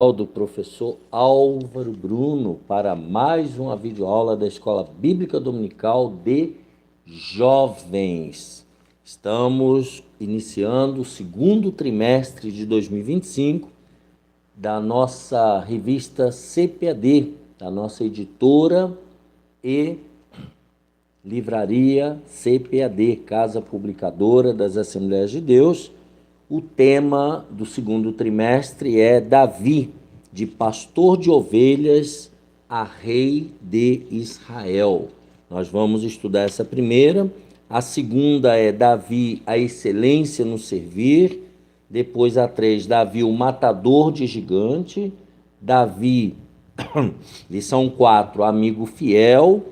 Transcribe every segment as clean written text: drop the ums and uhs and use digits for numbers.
Do professor Álvaro Bruno para mais uma videoaula da Escola Bíblica Dominical de Jovens. Estamos iniciando o segundo trimestre de 2025 da nossa revista CPAD, da nossa editora e livraria CPAD, Casa Publicadora das Assembleias de Deus. O tema do segundo trimestre é Davi, de pastor de ovelhas a rei de Israel. Nós vamos estudar essa primeira. A segunda é Davi, a excelência no servir. Depois a 3, Davi, o matador de gigante. Davi, lição 4, amigo fiel.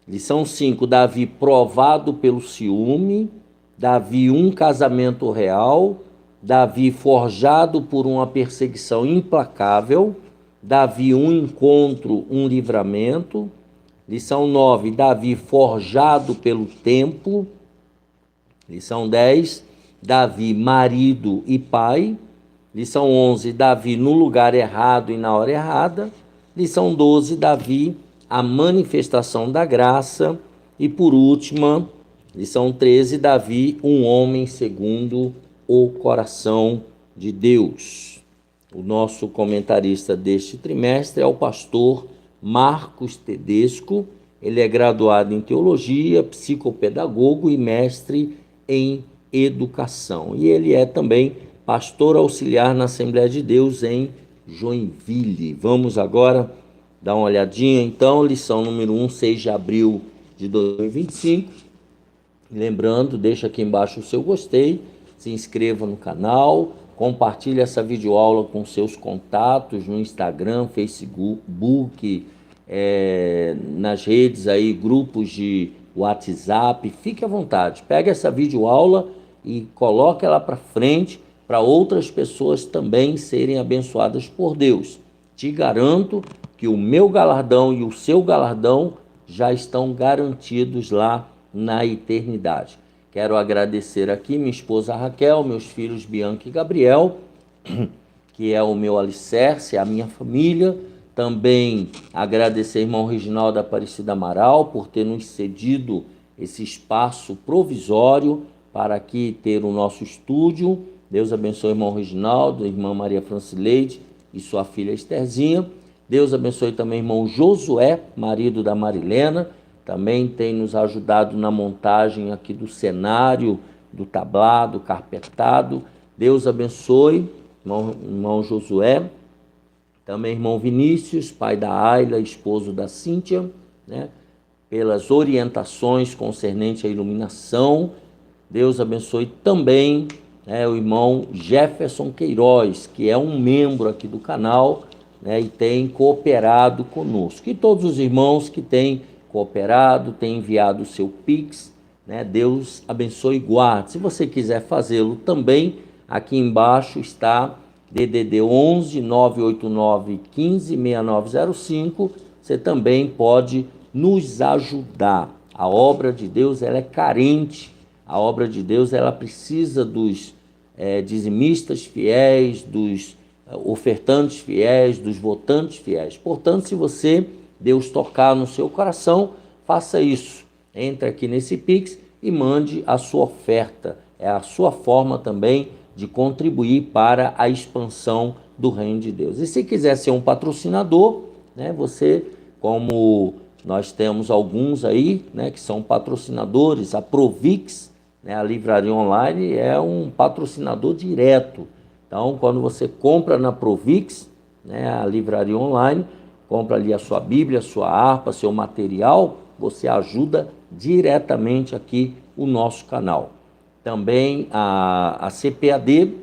Lição 5, Davi, provado pelo ciúme. Davi, um casamento real. Davi, forjado por uma perseguição implacável. Davi, um encontro, um livramento. Lição 9, Davi, forjado pelo tempo. Lição 10, Davi, marido e pai. Lição 11, Davi, no lugar errado e na hora errada. Lição 12, Davi, a manifestação da graça. E por última, lição 13, Davi, um homem segundo o coração de Deus. O nosso comentarista deste trimestre é o pastor Marcos Tedesco. Ele é graduado em teologia, psicopedagogo e mestre em educação. E ele é também pastor auxiliar na Assembleia de Deus em Joinville. Vamos agora dar uma olhadinha, então, lição número 1, 6 de abril de 2025. Lembrando, deixa aqui embaixo o seu gostei, se inscreva no canal, compartilhe essa videoaula com seus contatos no Instagram, Facebook, nas redes aí, grupos de WhatsApp. Fique à vontade, pega essa videoaula e coloque ela para frente para outras pessoas também serem abençoadas por Deus. Te garanto que o meu galardão e o seu galardão já estão garantidos lá na eternidade. Quero agradecer aqui minha esposa Raquel, meus filhos Bianca e Gabriel, que é o meu alicerce, a minha família. Também agradecer ao irmão Reginaldo Aparecida Amaral por ter nos cedido esse espaço provisório para aqui ter o nosso estúdio. Deus abençoe o irmão Reginaldo, a irmã Maria Francileide e sua filha Estherzinha. Deus abençoe também o irmão Josué, marido da Marilena, também tem nos ajudado na montagem aqui do cenário, do tablado, carpetado. Deus abençoe, irmão Josué. Também irmão Vinícius, pai da Ayla, esposo da Cíntia, né? Pelas orientações concernentes à iluminação. Deus abençoe também, né, o irmão Jefferson Queiroz, que é um membro aqui do canal, né, e tem cooperado conosco. E todos os irmãos que têm cooperado, tem enviado o seu Pix, né? Deus abençoe e guarde. Se você quiser fazê-lo também, aqui embaixo está DDD 11 989 15 6905. Você também pode nos ajudar. A obra de Deus, ela é carente. A obra de Deus, ela precisa dos dizimistas fiéis, dos ofertantes fiéis, dos votantes fiéis. Portanto, se você Deus tocar no seu coração, faça isso. Entre aqui nesse Pix e mande a sua oferta. É a sua forma também de contribuir para a expansão do reino de Deus. E se quiser ser um patrocinador, né, você, como nós temos alguns aí, né, que são patrocinadores, a Provix, né, a livraria online, é um patrocinador direto. Então, quando você compra na Provix, né, a livraria online, compra ali a sua Bíblia, a sua harpa, seu material, você ajuda diretamente aqui o nosso canal. Também a CPAD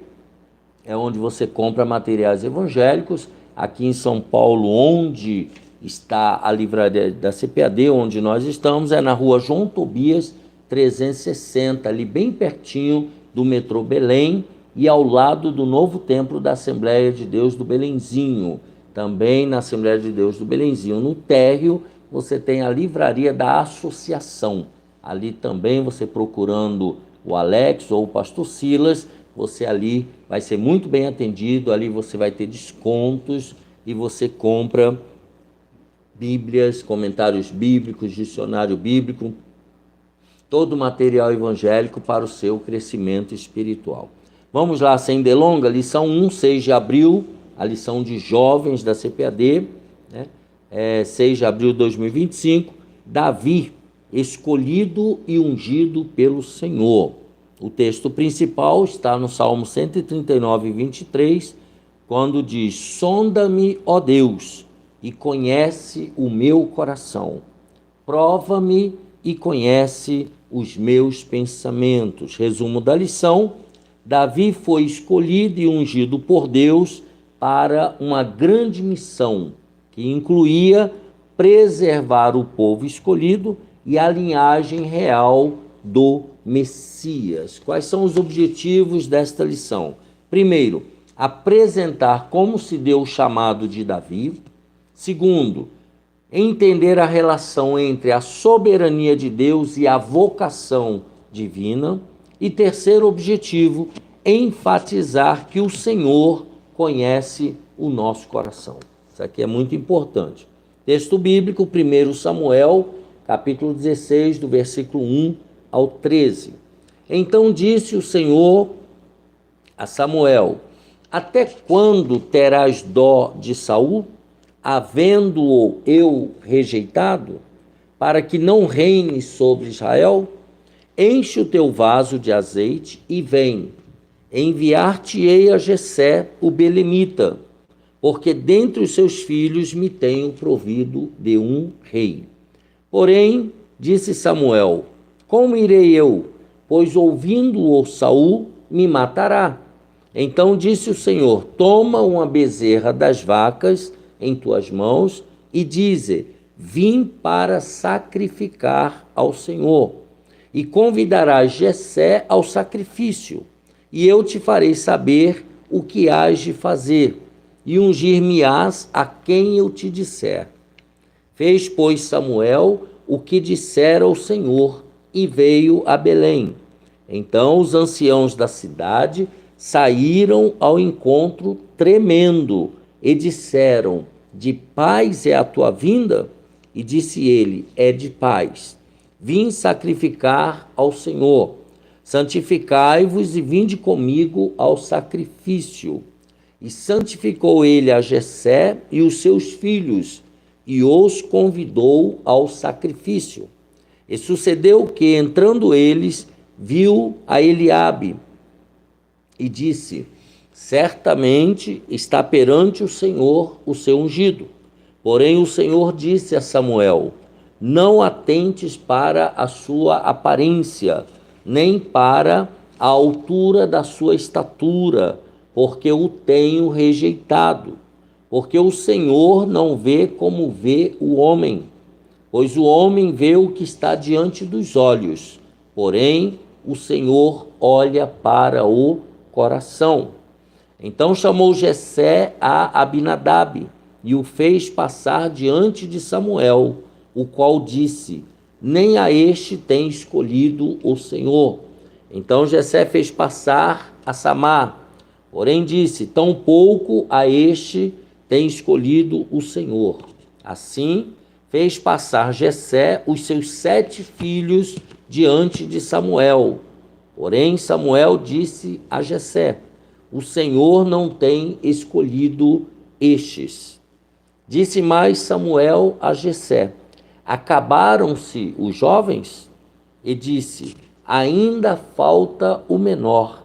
é onde você compra materiais evangélicos. Aqui em São Paulo, onde está a livraria da CPAD, onde nós estamos, é na rua João Tobias 360, ali bem pertinho do metrô Belém e ao lado do novo templo da Assembleia de Deus do Belenzinho. Também na Assembleia de Deus do Belenzinho, no térreo, você tem a livraria da Associação. Ali também você procurando o Alex ou o pastor Silas, você ali vai ser muito bem atendido, ali você vai ter descontos e você compra Bíblias, comentários bíblicos, dicionário bíblico, todo o material evangélico para o seu crescimento espiritual. Vamos lá, sem delonga, lição 1, 6 de abril, a lição de jovens da CPAD, né? 6 de abril de 2025, Davi, escolhido e ungido pelo Senhor. O texto principal está no Salmo 139, 23, quando diz: sonda-me, ó Deus, e conhece o meu coração. Prova-me e conhece os meus pensamentos. Resumo da lição: Davi foi escolhido e ungido por Deus para uma grande missão, que incluía preservar o povo escolhido e a linhagem real do Messias. Quais são os objetivos desta lição? Primeiro, apresentar como se deu o chamado de Davi. Segundo, entender a relação entre a soberania de Deus e a vocação divina. E terceiro objetivo, enfatizar que o Senhor conhece o nosso coração. Isso aqui é muito importante. Texto bíblico, 1 Samuel, capítulo 16, do versículo 1 ao 13. Então disse o Senhor a Samuel: até quando terás dó de Saul, havendo-o eu rejeitado, para que não reine sobre Israel? Enche o teu vaso de azeite e vem, enviar-te-ei a Jessé, o belemita, porque dentre os seus filhos me tenho provido de um rei. Porém, disse Samuel: como irei eu? Pois ouvindo-o Saul, me matará. Então disse o Senhor: toma uma bezerra das vacas em tuas mãos e dize: vim para sacrificar ao Senhor. E convidarás Jessé ao sacrifício, e eu te farei saber o que hás de fazer, e ungir-me-ás a quem eu te disser. Fez, pois, Samuel o que dissera o Senhor, e veio a Belém. Então os anciãos da cidade saíram ao encontro tremendo, e disseram: de paz é a tua vinda? E disse ele: é de paz. Vim sacrificar ao Senhor. Santificai-vos e vinde comigo ao sacrifício. E santificou ele a Jessé e os seus filhos, e os convidou ao sacrifício. E sucedeu que, entrando eles, viu a Eliabe, e disse: certamente está perante o Senhor o seu ungido. Porém o Senhor disse a Samuel: não atentes para a sua aparência, nem para a altura da sua estatura, porque o tenho rejeitado. Porque o Senhor não vê como vê o homem, pois o homem vê o que está diante dos olhos, porém o Senhor olha para o coração. Então chamou Jessé a Abinadab e o fez passar diante de Samuel, o qual disse: nem a este tem escolhido o Senhor. Então Jessé fez passar a Samá, porém disse: tampouco a este tem escolhido o Senhor. Assim fez passar Jessé os seus 7 filhos diante de Samuel. Porém Samuel disse a Jessé: o Senhor não tem escolhido estes. Disse mais Samuel a Jessé: acabaram-se os jovens? E disse: ainda falta o menor,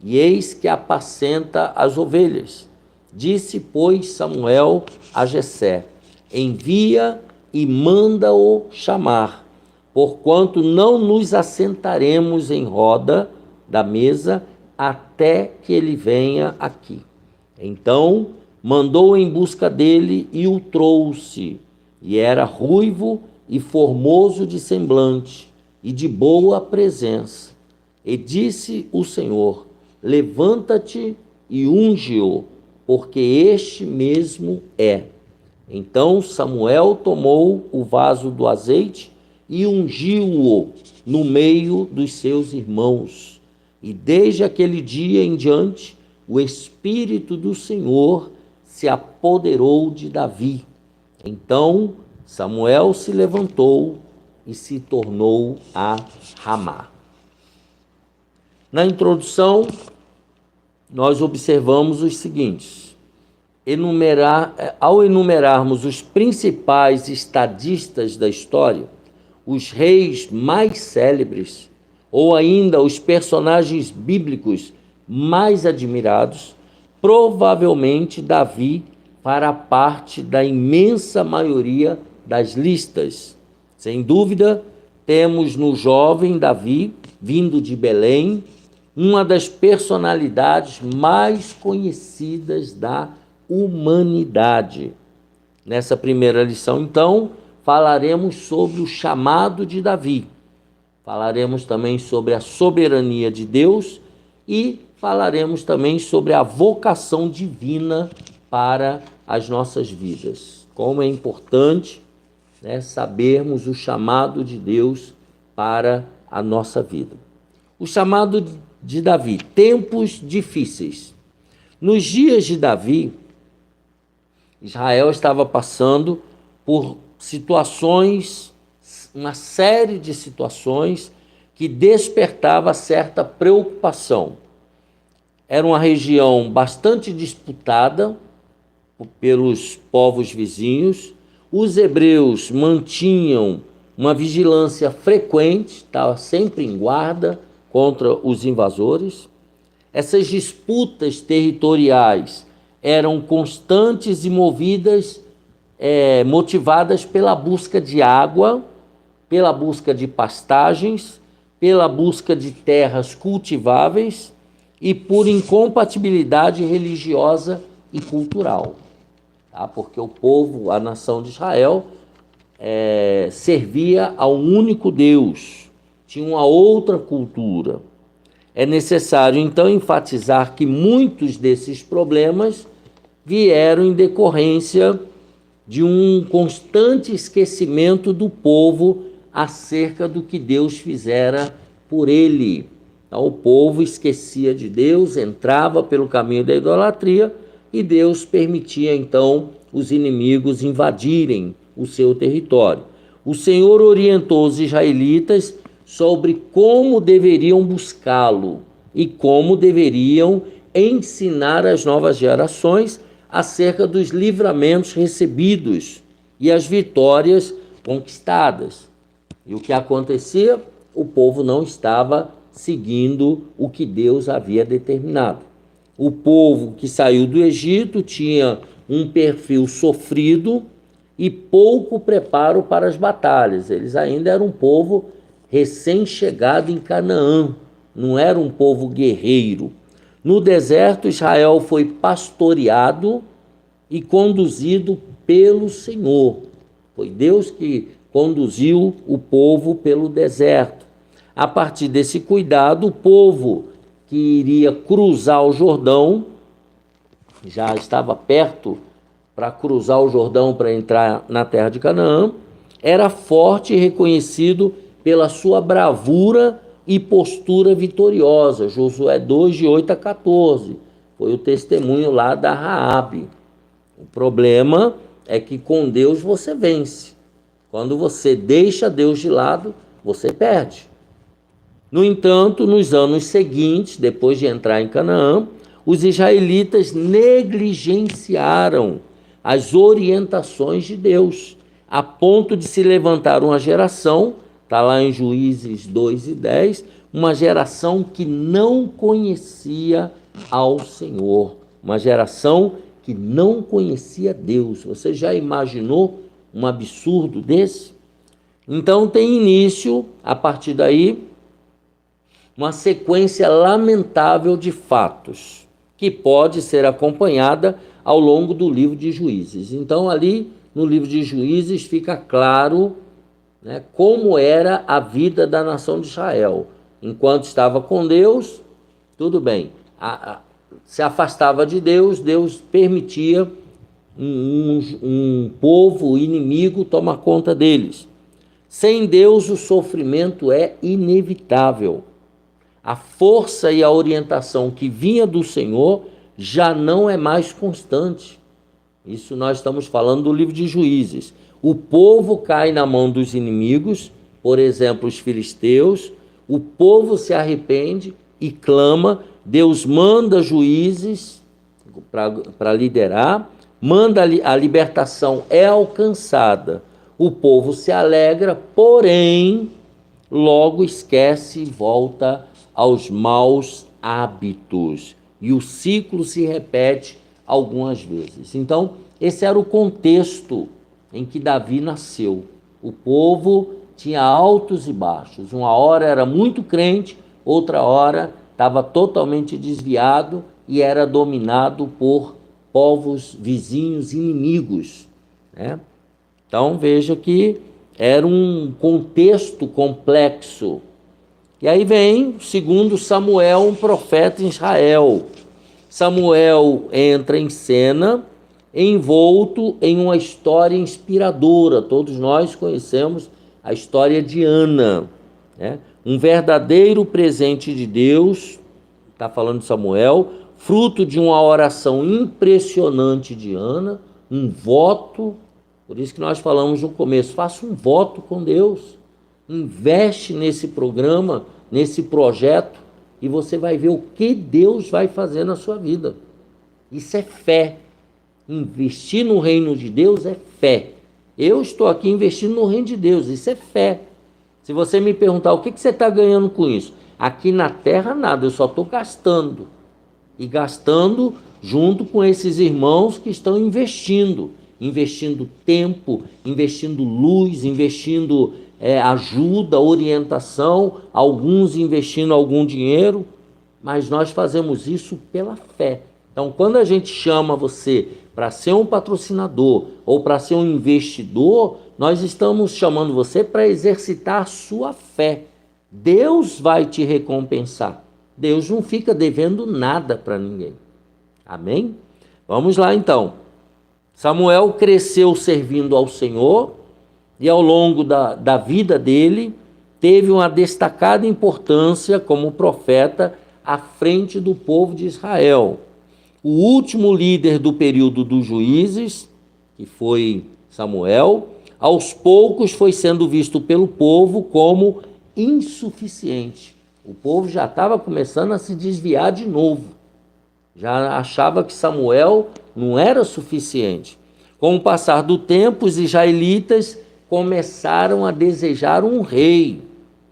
e eis que apacenta as ovelhas. Disse, pois, Samuel a Jessé: envia e manda-o chamar, porquanto não nos assentaremos em roda da mesa até que ele venha aqui. Então mandou em busca dele e o trouxe. E era ruivo e formoso de semblante, e de boa presença. E disse o Senhor: levanta-te e unge-o, porque este mesmo é. Então Samuel tomou o vaso do azeite e ungiu-o no meio dos seus irmãos. E desde aquele dia em diante, o Espírito do Senhor se apoderou de Davi. Então Samuel se levantou e se tornou a Ramá. Na introdução, nós observamos os seguintes: ao enumerarmos os principais estadistas da história, os reis mais célebres, ou ainda os personagens bíblicos mais admirados, provavelmente Davi fará parte da imensa maioria das listas. Sem dúvida, temos no jovem Davi, vindo de Belém, uma das personalidades mais conhecidas da humanidade. Nessa primeira lição, então, falaremos sobre o chamado de Davi. Falaremos também sobre a soberania de Deus e falaremos também sobre a vocação divina para as nossas vidas. Como é importante, sabermos o chamado de Deus para a nossa vida. O chamado de Davi, tempos difíceis. Nos dias de Davi, Israel estava passando por situações, uma série de situações que despertava certa preocupação. Era uma região bastante disputada pelos povos vizinhos. Os hebreus mantinham uma vigilância frequente, estava sempre em guarda contra os invasores. Essas disputas territoriais eram constantes e motivadas pela busca de água, pela busca de pastagens, pela busca de terras cultiváveis e por incompatibilidade religiosa e cultural. Porque o povo, a nação de Israel, servia a um único Deus, tinha uma outra cultura. É necessário, então, enfatizar que muitos desses problemas vieram em decorrência de um constante esquecimento do povo acerca do que Deus fizera por ele. Então, o povo esquecia de Deus, entrava pelo caminho da idolatria e Deus permitia, então, os inimigos invadirem o seu território. O Senhor orientou os israelitas sobre como deveriam buscá-lo e como deveriam ensinar as novas gerações acerca dos livramentos recebidos e as vitórias conquistadas. E o que acontecia? O povo não estava seguindo o que Deus havia determinado. O povo que saiu do Egito tinha um perfil sofrido e pouco preparo para as batalhas. Eles ainda eram um povo recém-chegado em Canaã, não era um povo guerreiro. No deserto, Israel foi pastoreado e conduzido pelo Senhor. Foi Deus que conduziu o povo pelo deserto. A partir desse cuidado, o povo que iria cruzar o Jordão, já estava perto para cruzar o Jordão para entrar na terra de Canaã, era forte e reconhecido pela sua bravura e postura vitoriosa. Josué 2, de 8 a 14. Foi o testemunho lá da Raabe. O problema é que com Deus você vence. Quando você deixa Deus de lado, você perde. No entanto, nos anos seguintes, depois de entrar em Canaã, os israelitas negligenciaram as orientações de Deus, a ponto de se levantar uma geração, está lá em Juízes 2 e 10, uma geração que não conhecia ao Senhor, uma geração que não conhecia Deus. Você já imaginou um absurdo desse? Então tem início, a partir daí, uma sequência lamentável de fatos, que pode ser acompanhada ao longo do livro de Juízes. Então ali no livro de Juízes fica claro, como era a vida da nação de Israel. Enquanto estava com Deus, tudo bem. Se afastava de Deus, Deus permitia um povo inimigo tomar conta deles. Sem Deus, o sofrimento é inevitável. A força e a orientação que vinha do Senhor já não é mais constante. Isso nós estamos falando do livro de Juízes. O povo cai na mão dos inimigos, por exemplo, os filisteus. O povo se arrepende e clama. Deus manda juízes para liderar, manda a libertação é alcançada. O povo se alegra, porém, logo esquece e volta aos maus hábitos. E o ciclo se repete algumas vezes. Então, esse era o contexto em que Davi nasceu. O povo tinha altos e baixos. Uma hora era muito crente, outra hora estava totalmente desviado e era dominado por povos vizinhos inimigos, né? Então, veja que era um contexto complexo. E aí vem, segundo Samuel, um profeta em Israel. Samuel entra em cena, envolto em uma história inspiradora. Todos nós conhecemos a história de Ana, né? Um verdadeiro presente de Deus, está falando de Samuel, fruto de uma oração impressionante de Ana, um voto. Por isso que nós falamos no começo, faça um voto com Deus, investe nesse programa, nesse projeto, e você vai ver o que Deus vai fazer na sua vida. Isso é fé. Investir no reino de Deus é fé. Eu estou aqui investindo no reino de Deus, isso é fé. Se você me perguntar o que você está ganhando com isso, aqui na terra nada, eu só estou gastando. E gastando junto com esses irmãos que estão investindo tempo, investindo luz, investindo ajuda, orientação, alguns investindo algum dinheiro, mas nós fazemos isso pela fé. Então, quando a gente chama você para ser um patrocinador ou para ser um investidor, nós estamos chamando você para exercitar a sua fé. Deus vai te recompensar. Deus não fica devendo nada para ninguém. Amém? Vamos lá então. Samuel cresceu servindo ao Senhor e ao longo da vida dele teve uma destacada importância como profeta à frente do povo de Israel. O último líder do período dos juízes, que foi Samuel, aos poucos foi sendo visto pelo povo como insuficiente. O povo já estava começando a se desviar de novo. Já achava que Samuel não era suficiente. Com o passar do tempo, os israelitas começaram a desejar um rei,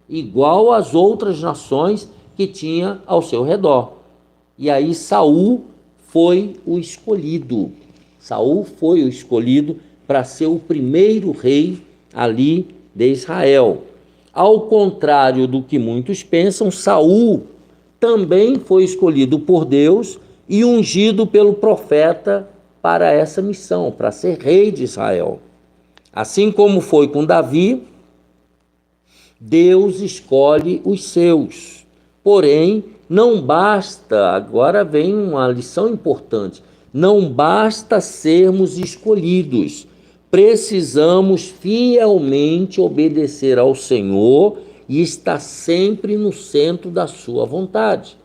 igual às outras nações que tinha ao seu redor. E aí Saul foi o escolhido. Saul foi o escolhido para ser o primeiro rei ali de Israel. Ao contrário do que muitos pensam, Saul também foi escolhido por Deus e ungido pelo profeta para essa missão, para ser rei de Israel. Assim como foi com Davi, Deus escolhe os seus. Porém, não basta, agora vem uma lição importante, não basta sermos escolhidos, precisamos fielmente obedecer ao Senhor e estar sempre no centro da sua vontade.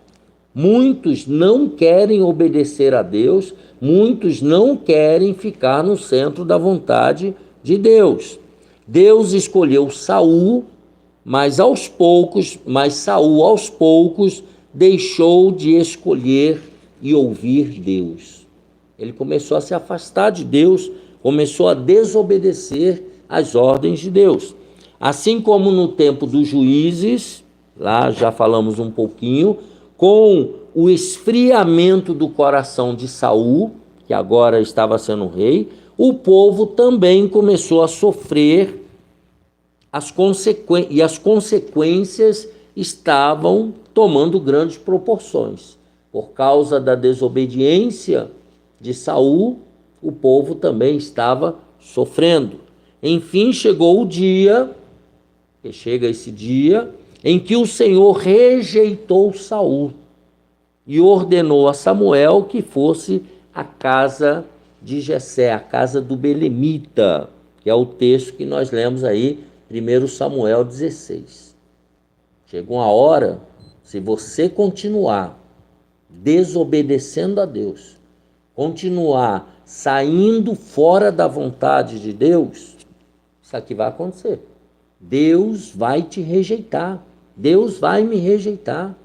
Muitos não querem obedecer a Deus, muitos não querem ficar no centro da vontade de Deus. Deus escolheu Saul, mas Saul aos poucos deixou de escolher e ouvir Deus. Ele começou a se afastar de Deus, começou a desobedecer às ordens de Deus. Assim como no tempo dos juízes, lá já falamos um pouquinho, com o esfriamento do coração de Saul, que agora estava sendo rei, o povo também começou a sofrer e as consequências estavam tomando grandes proporções. Por causa da desobediência de Saul, o povo também estava sofrendo. Enfim, chegou o dia, chega esse dia, em que o Senhor rejeitou Saul e ordenou a Samuel que fosse à casa de Jessé, a casa do belemita, que é o texto que nós lemos aí, 1 Samuel 16. Chegou uma hora, Se você continuar desobedecendo a Deus, continuar saindo fora da vontade de Deus, isso aqui vai acontecer. Deus vai te rejeitar. Deus vai me rejeitar.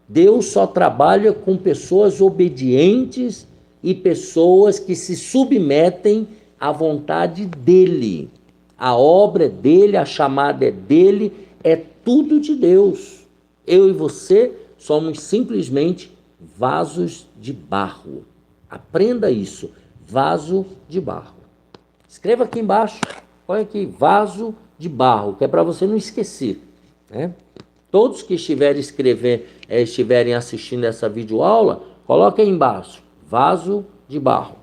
Deus só trabalha com pessoas obedientes e pessoas que se submetem à vontade dele. A obra é dele, a chamada é dele, é tudo de Deus. Eu e você somos simplesmente vasos de barro. Aprenda isso, vaso de barro. Escreva aqui embaixo, olha aqui, vaso de barro, que é para você não esquecer, né? Todos que estiverem assistindo essa videoaula, coloque aí embaixo, vaso de barro.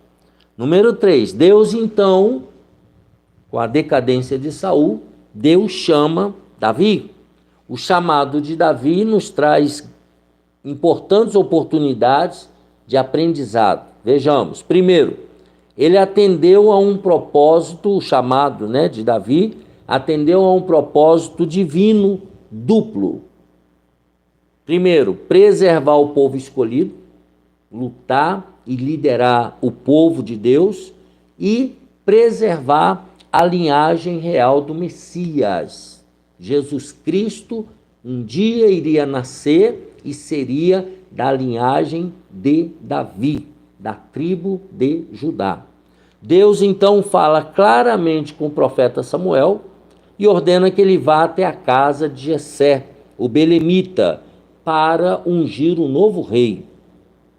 Número 3, Deus então, com a decadência de Saul, Deus chama Davi. O chamado de Davi nos traz importantes oportunidades de aprendizado. Vejamos, primeiro, ele atendeu a um propósito, o chamado, de Davi, atendeu a um propósito divino duplo. Primeiro, preservar o povo escolhido, lutar e liderar o povo de Deus e preservar a linhagem real do Messias. Jesus Cristo um dia iria nascer e seria da linhagem de Davi, da tribo de Judá. Deus então fala claramente com o profeta Samuel e ordena que ele vá até a casa de Jessé, o belemita, para ungir o novo rei.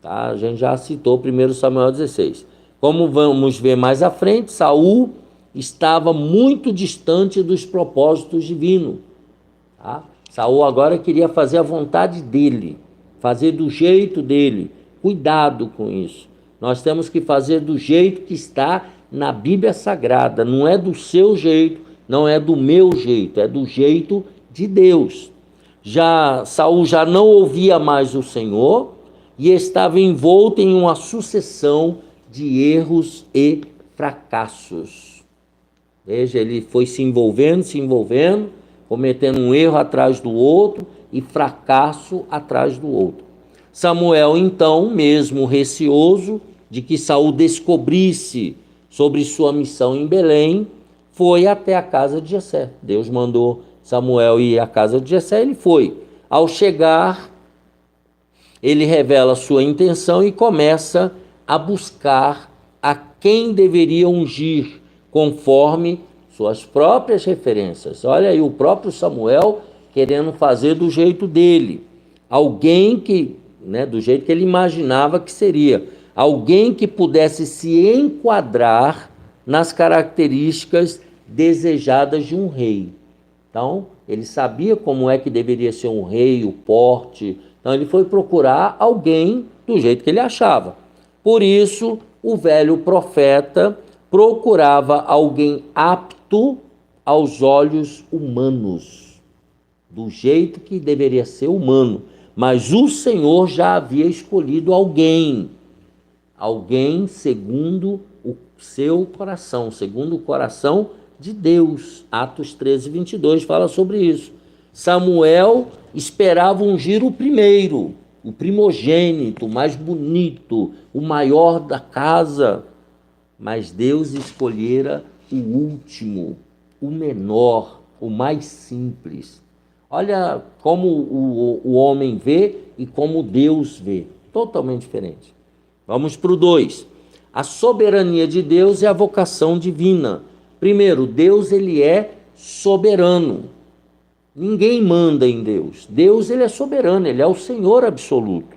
Tá? A gente já citou 1 Samuel 16. Como vamos ver mais à frente, Saul estava muito distante dos propósitos divinos. Tá? Saul agora queria fazer a vontade dele, fazer do jeito dele. Cuidado com isso. Nós temos que fazer do jeito que está na Bíblia Sagrada. Não é do seu jeito, não é do meu jeito, é do jeito de Deus. Saul já não ouvia mais o Senhor e estava envolto em uma sucessão de erros e fracassos. Veja, ele foi se envolvendo, cometendo um erro atrás do outro e fracasso atrás do outro. Samuel, então, mesmo receoso de que Saul descobrisse sobre sua missão em Belém, foi até a casa de Jessé. Deus mandou Samuel ir à casa de Jessé, ele foi. Ao chegar, ele revela sua intenção e começa a buscar a quem deveria ungir, conforme suas próprias referências. Olha aí, o próprio Samuel querendo fazer do jeito dele. Alguém que, do jeito que ele imaginava que seria. Alguém que pudesse se enquadrar nas características desejadas de um rei. Então, ele sabia como é que deveria ser um rei, o porte. Então, ele foi procurar alguém do jeito que ele achava. Por isso, o velho profeta procurava alguém apto aos olhos humanos, do jeito que deveria ser humano. Mas o Senhor já havia escolhido alguém segundo o seu coração, segundo o coração de Deus. Atos 13, 22 fala sobre isso. Samuel esperava ungir o primeiro, o primogênito, o mais bonito, o maior da casa. Mas Deus escolhera o último, o menor, o mais simples. Olha como o homem vê e como Deus vê. Totalmente diferente. Vamos para o 2. A soberania de Deus é a vocação divina. Primeiro, Deus ele é soberano. Ninguém manda em Deus. Deus ele é soberano, ele é o Senhor absoluto.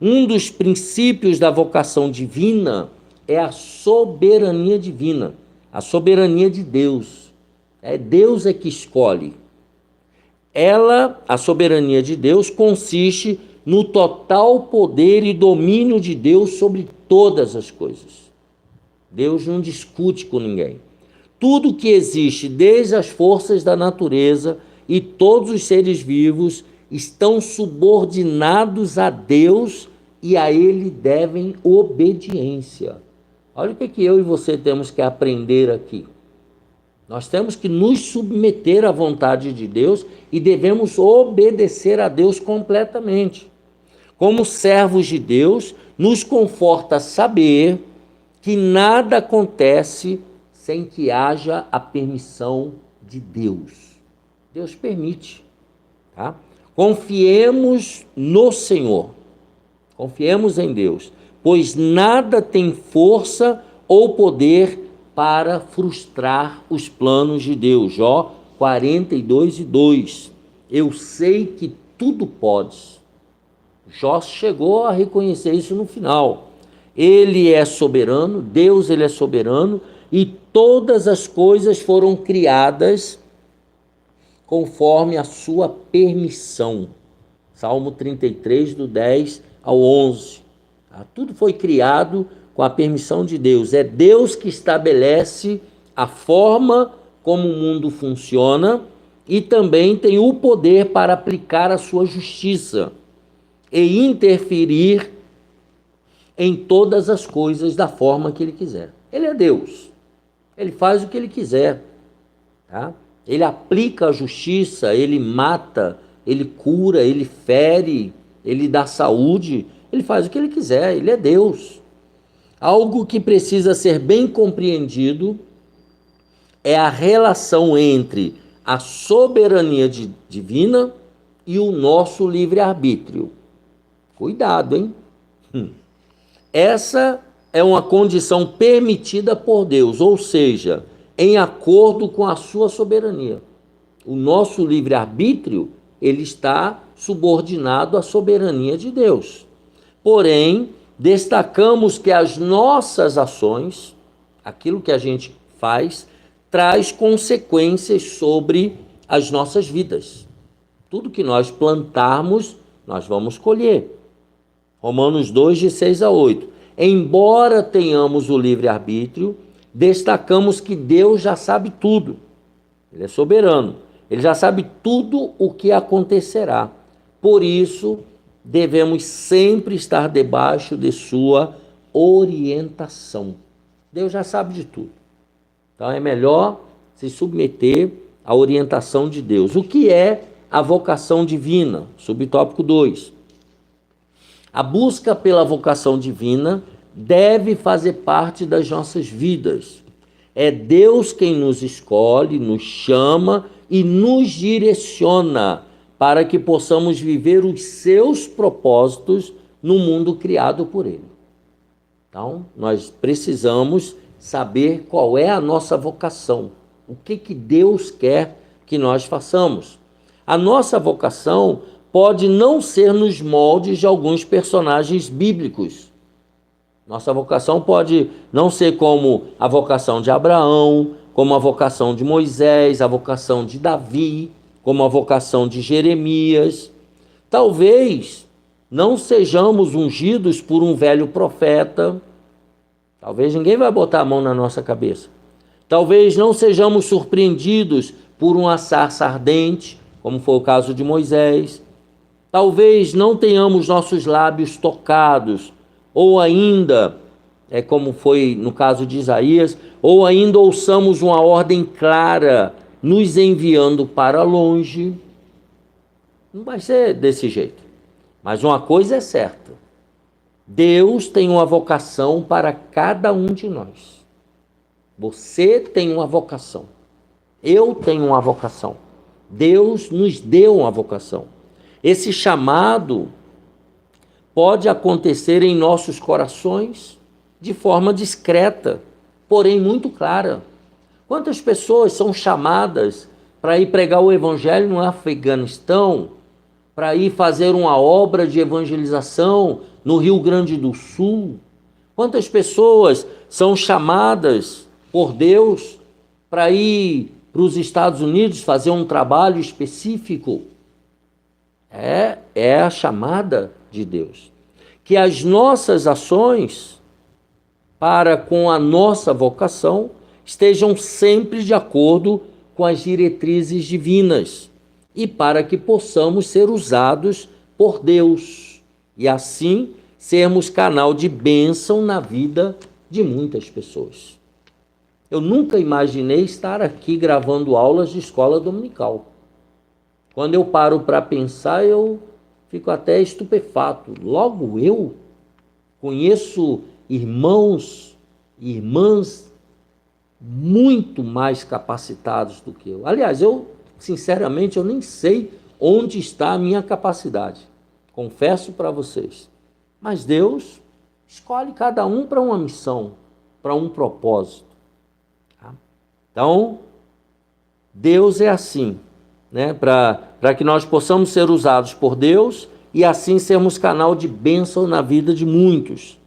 Um dos princípios da vocação divina é a soberania divina, a soberania de Deus. Deus é que escolhe. A soberania de Deus, consiste no total poder e domínio de Deus sobre todas as coisas. Deus não discute com ninguém. Tudo que existe, desde as forças da natureza e todos os seres vivos, estão subordinados a Deus e a Ele devem obediência. Olha o que eu e você temos que aprender aqui. Nós temos que nos submeter à vontade de Deus e devemos obedecer a Deus completamente. Como servos de Deus, nos conforta saber que nada acontece sem que haja a permissão de Deus. Deus permite, tá? Confiemos no Senhor, confiemos em Deus, pois nada tem força ou poder para frustrar os planos de Deus. Jó 42:2. Eu sei que tudo podes. Jó chegou a reconhecer isso no final. Ele é soberano, Deus ele é soberano, e todas as coisas foram criadas conforme a sua permissão. Salmo 33, do 10 ao 11. Tudo foi criado com a permissão de Deus. É Deus que estabelece a forma como o mundo funciona e também tem o poder para aplicar a sua justiça e interferir em todas as coisas da forma que ele quiser. Ele é Deus. Ele faz o que ele quiser, tá? Ele aplica a justiça, ele mata, ele cura, ele fere, ele dá saúde, ele faz o que ele quiser, ele é Deus. Algo que precisa ser bem compreendido é a relação entre a soberania divina e o nosso livre-arbítrio. Cuidado, hein? Essa é uma condição permitida por Deus, ou seja, em acordo com a sua soberania. O nosso livre-arbítrio, ele está subordinado à soberania de Deus. Porém, destacamos que as nossas ações, aquilo que a gente faz, traz consequências sobre as nossas vidas. Tudo que nós plantarmos, nós vamos colher. Romanos 2, de 6 a 8. Embora tenhamos o livre-arbítrio, destacamos que Deus já sabe tudo. Ele é soberano. Ele já sabe tudo o que acontecerá. Por isso, devemos sempre estar debaixo de sua orientação. Deus já sabe de tudo. Então é melhor se submeter à orientação de Deus. O que é a vocação divina? Subtópico 2. A busca pela vocação divina deve fazer parte das nossas vidas. É Deus quem nos escolhe, nos chama e nos direciona para que possamos viver os seus propósitos no mundo criado por Ele. Então, nós precisamos saber qual é a nossa vocação, o que Deus quer que nós façamos. A nossa vocação pode não ser nos moldes de alguns personagens bíblicos. Nossa vocação pode não ser como a vocação de Abraão, como a vocação de Moisés, a vocação de Davi, como a vocação de Jeremias. Talvez não sejamos ungidos por um velho profeta. Talvez ninguém vai botar a mão na nossa cabeça. Talvez não sejamos surpreendidos por uma sarça ardente, como foi o caso de Moisés. Talvez não tenhamos nossos lábios tocados, ou ainda, como foi no caso de Isaías, ou ainda ouçamos uma ordem clara nos enviando para longe. Não vai ser desse jeito. Mas uma coisa é certa: Deus tem uma vocação para cada um de nós. Você tem uma vocação. Eu tenho uma vocação. Deus nos deu uma vocação. Esse chamado pode acontecer em nossos corações de forma discreta, porém muito clara. Quantas pessoas são chamadas para ir pregar o evangelho no Afeganistão, para ir fazer uma obra de evangelização no Rio Grande do Sul? Quantas pessoas são chamadas por Deus para ir para os Estados Unidos fazer um trabalho específico? É a chamada de Deus. Que as nossas ações para com a nossa vocação estejam sempre de acordo com as diretrizes divinas e para que possamos ser usados por Deus e assim sermos canal de bênção na vida de muitas pessoas. Eu nunca imaginei estar aqui gravando aulas de escola dominical. Quando eu paro para pensar, eu fico até estupefato. Logo eu conheço irmãos e irmãs muito mais capacitados do que eu. Aliás, sinceramente, eu nem sei onde está a minha capacidade. Confesso para vocês. Mas Deus escolhe cada um para uma missão, para um propósito. Tá? Então, Deus é assim, né? Para que nós possamos ser usados por Deus e assim sermos canal de bênção na vida de muitos.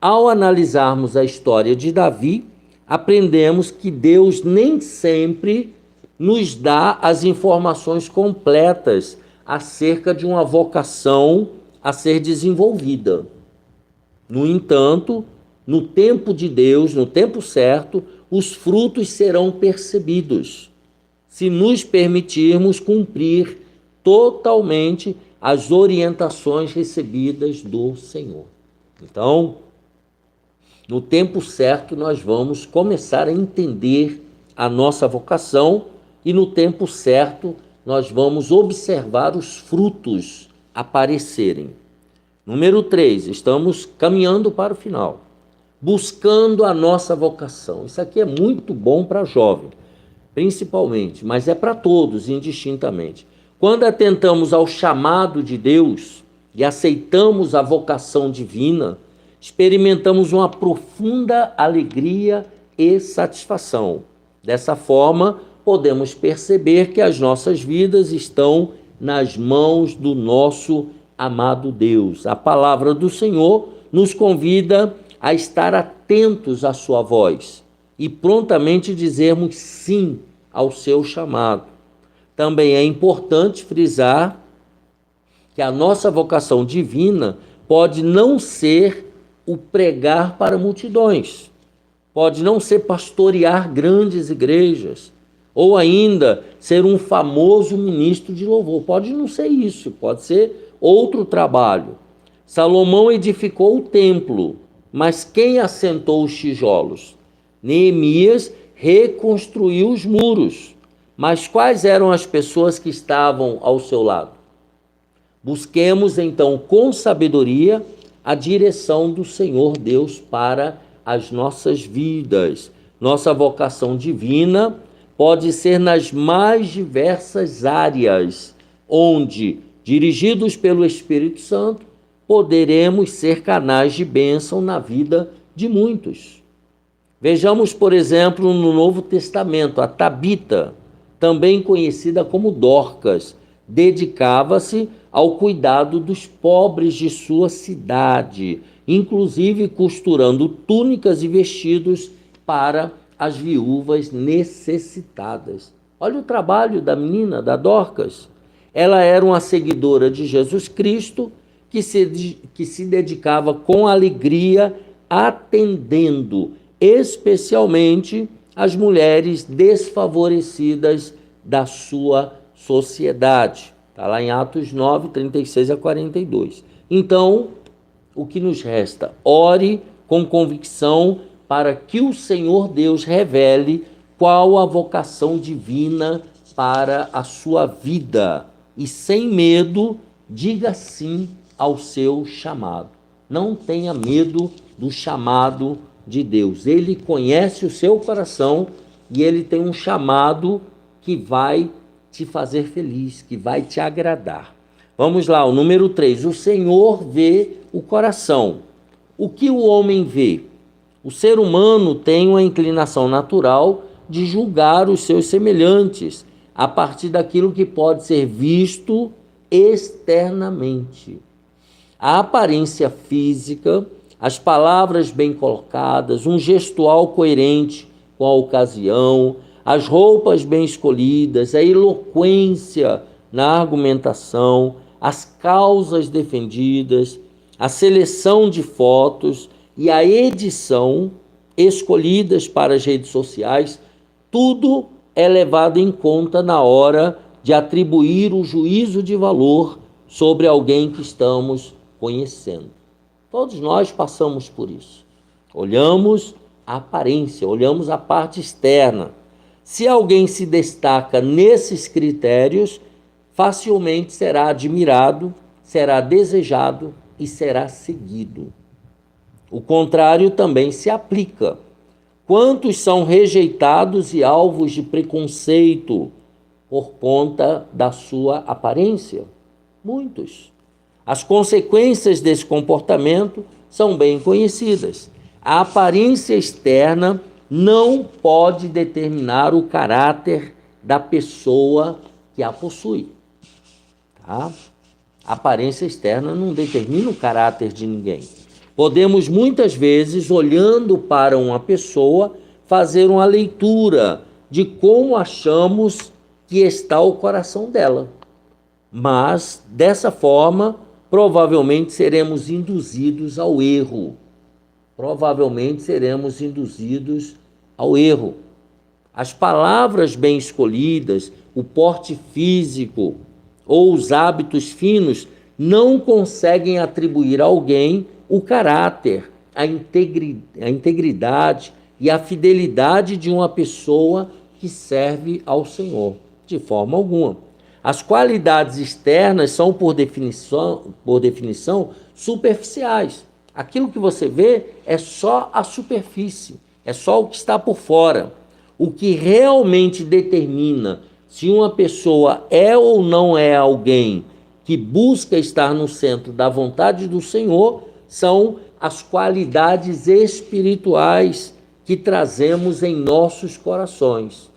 Ao analisarmos a história de Davi, aprendemos que Deus nem sempre nos dá as informações completas acerca de uma vocação a ser desenvolvida. No entanto, no tempo de Deus, no tempo certo, os frutos serão percebidos, se nos permitirmos cumprir totalmente as orientações recebidas do Senhor. Então, no tempo certo, nós vamos começar a entender a nossa vocação e no tempo certo, nós vamos observar os frutos aparecerem. Número 3, estamos caminhando para o final. Buscando a nossa vocação. Isso aqui é muito bom para jovem, principalmente, mas é para todos, indistintamente. Quando atentamos ao chamado de Deus e aceitamos a vocação divina, experimentamos uma profunda alegria e satisfação. Dessa forma, podemos perceber que as nossas vidas estão nas mãos do nosso amado Deus. A palavra do Senhor nos convida a estar atentos à sua voz e prontamente dizermos sim ao seu chamado. Também é importante frisar que a nossa vocação divina pode não ser o pregar para multidões, pode não ser pastorear grandes igrejas, ou ainda ser um famoso ministro de louvor. Pode não ser isso, pode ser outro trabalho. Salomão edificou o templo, mas quem assentou os tijolos? Neemias reconstruiu os muros. Mas quais eram as pessoas que estavam ao seu lado? Busquemos então com sabedoria a direção do Senhor Deus para as nossas vidas. Nossa vocação divina pode ser nas mais diversas áreas, onde, dirigidos pelo Espírito Santo, poderemos ser canais de bênção na vida de muitos. Vejamos, por exemplo, no Novo Testamento, a Tabita, também conhecida como Dorcas, dedicava-se ao cuidado dos pobres de sua cidade, inclusive costurando túnicas e vestidos para as viúvas necessitadas. Olha o trabalho da menina, da Dorcas. Ela era uma seguidora de Jesus Cristo que se dedicava com alegria, atendendo especialmente as mulheres desfavorecidas da sua sociedade. Está lá em Atos 9, 36 a 42. Então, o que nos resta? Ore com convicção para que o Senhor Deus revele qual a vocação divina para a sua vida. E sem medo, diga sim ao seu chamado. Não tenha medo do chamado de Deus. Ele conhece o seu coração e ele tem um chamado que vai te fazer feliz, que vai te agradar. Vamos lá, o número 3. O Senhor vê o coração. O que o homem vê? O ser humano tem uma inclinação natural de julgar os seus semelhantes a partir daquilo que pode ser visto externamente. A aparência física, as palavras bem colocadas, um gestual coerente com a ocasião, as roupas bem escolhidas, a eloquência na argumentação, as causas defendidas, a seleção de fotos e a edição escolhidas para as redes sociais, tudo é levado em conta na hora de atribuir o juízo de valor sobre alguém que estamos conhecendo. Todos nós passamos por isso. Olhamos a aparência, olhamos a parte externa. Se alguém se destaca nesses critérios, facilmente será admirado, será desejado e será seguido. O contrário também se aplica. Quantos são rejeitados e alvos de preconceito por conta da sua aparência? Muitos. As consequências desse comportamento são bem conhecidas. A aparência externa não pode determinar o caráter da pessoa que a possui. Tá? A aparência externa não determina o caráter de ninguém. Podemos muitas vezes, olhando para uma pessoa, fazer uma leitura de como achamos que está o coração dela. Mas, dessa forma, provavelmente seremos induzidos ao erro. Provavelmente seremos induzidos ao erro. As palavras bem escolhidas, o porte físico ou os hábitos finos não conseguem atribuir a alguém o caráter, a integridade e a fidelidade de uma pessoa que serve ao Senhor, de forma alguma. As qualidades externas são, por definição, superficiais. Aquilo que você vê é só a superfície, é só o que está por fora. O que realmente determina se uma pessoa é ou não é alguém que busca estar no centro da vontade do Senhor são as qualidades espirituais que trazemos em nossos corações.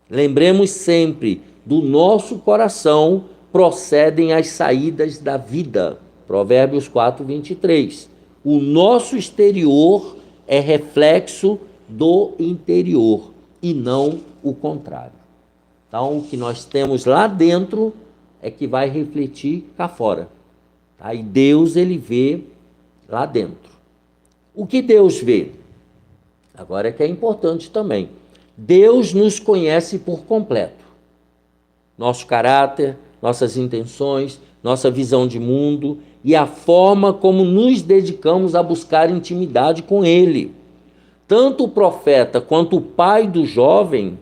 Lembremos sempre, do nosso coração procedem as saídas da vida. Provérbios 4, 23. O nosso exterior é reflexo do interior e não o contrário. Então, o que nós temos lá dentro é que vai refletir cá fora. Tá? E Deus, ele vê lá dentro. O que Deus vê? Agora é que é importante também. Deus nos conhece por completo. Nosso caráter, nossas intenções, nossa visão de mundo e a forma como nos dedicamos a buscar intimidade com Ele. Tanto o profeta quanto o pai do jovem,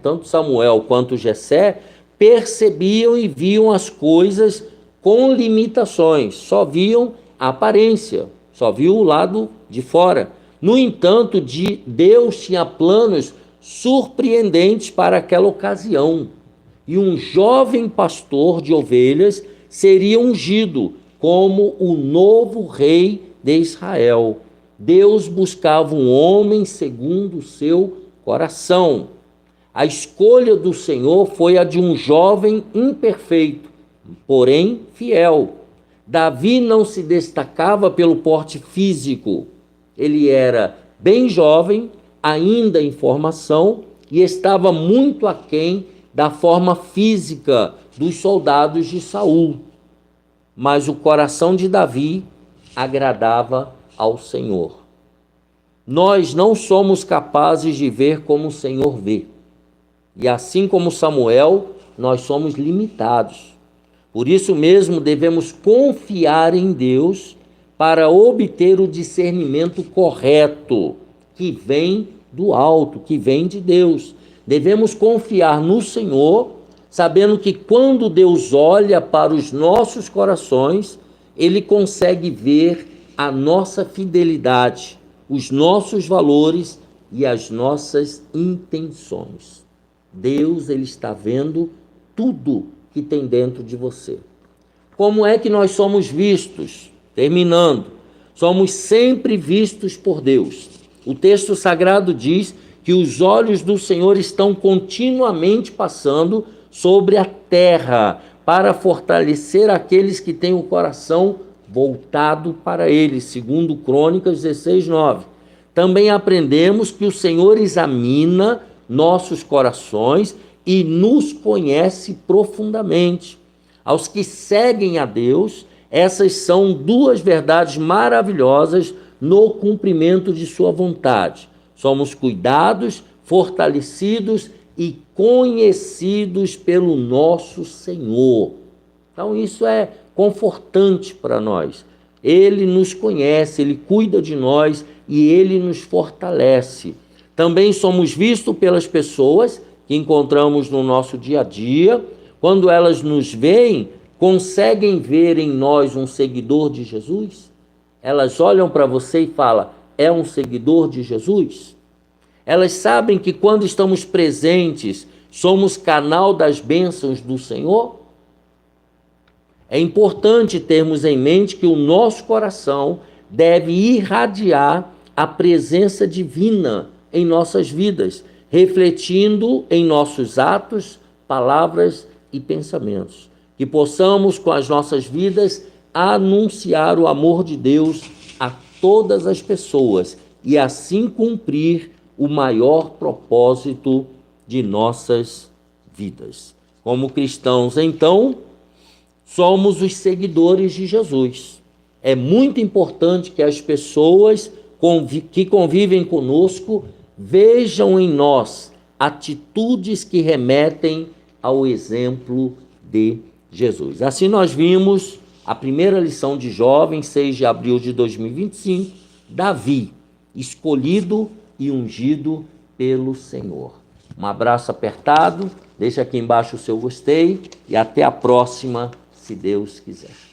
tanto Samuel quanto Jessé, percebiam e viam as coisas com limitações, só viam a aparência, só viu o lado de fora. No entanto, Deus tinha planos surpreendentes para aquela ocasião. E um jovem pastor de ovelhas seria ungido como o novo rei de Israel. Deus buscava um homem segundo o seu coração. A escolha do Senhor foi a de um jovem imperfeito, porém fiel. Davi não se destacava pelo porte físico. Ele era bem jovem, ainda em formação, e estava muito aquém da forma física dos soldados de Saul. Mas o coração de Davi agradava ao Senhor. Nós não somos capazes de ver como o Senhor vê. E assim como Samuel, nós somos limitados. Por isso mesmo devemos confiar em Deus para obter o discernimento correto, que vem do alto, que vem de Deus. Devemos confiar no Senhor, sabendo que quando Deus olha para os nossos corações, Ele consegue ver a nossa fidelidade, os nossos valores e as nossas intenções. Deus, Ele está vendo tudo que tem dentro de você. Como é que nós somos vistos? Terminando, somos sempre vistos por Deus. O texto sagrado diz que os olhos do Senhor estão continuamente passando sobre a terra para fortalecer aqueles que têm o coração voltado para Ele, segundo Crônicas 16, 9. Também aprendemos que o Senhor examina nossos corações e nos conhece profundamente. Aos que seguem a Deus, essas são duas verdades maravilhosas no cumprimento de sua vontade. Somos cuidados, fortalecidos e conhecidos pelo nosso Senhor. Então isso é confortante para nós. Ele nos conhece, Ele cuida de nós e Ele nos fortalece. Também somos vistos pelas pessoas que encontramos no nosso dia a dia. Quando elas nos veem, conseguem ver em nós um seguidor de Jesus? Elas olham para você e falam, é um seguidor de Jesus? Elas sabem que quando estamos presentes, somos canal das bênçãos do Senhor? É importante termos em mente que o nosso coração deve irradiar a presença divina em nossas vidas, refletindo em nossos atos, palavras e pensamentos. Que possamos, com as nossas vidas, anunciar o amor de Deus a todas as pessoas e assim cumprir o maior propósito de nossas vidas. Como cristãos, então, somos os seguidores de Jesus. É muito importante que as pessoas que convivem conosco vejam em nós atitudes que remetem ao exemplo de Jesus. Assim nós vimos a primeira lição de jovem, 6 de abril de 2025, Davi, escolhido e ungido pelo Senhor. Um abraço apertado, deixa aqui embaixo o seu gostei e até a próxima, se Deus quiser.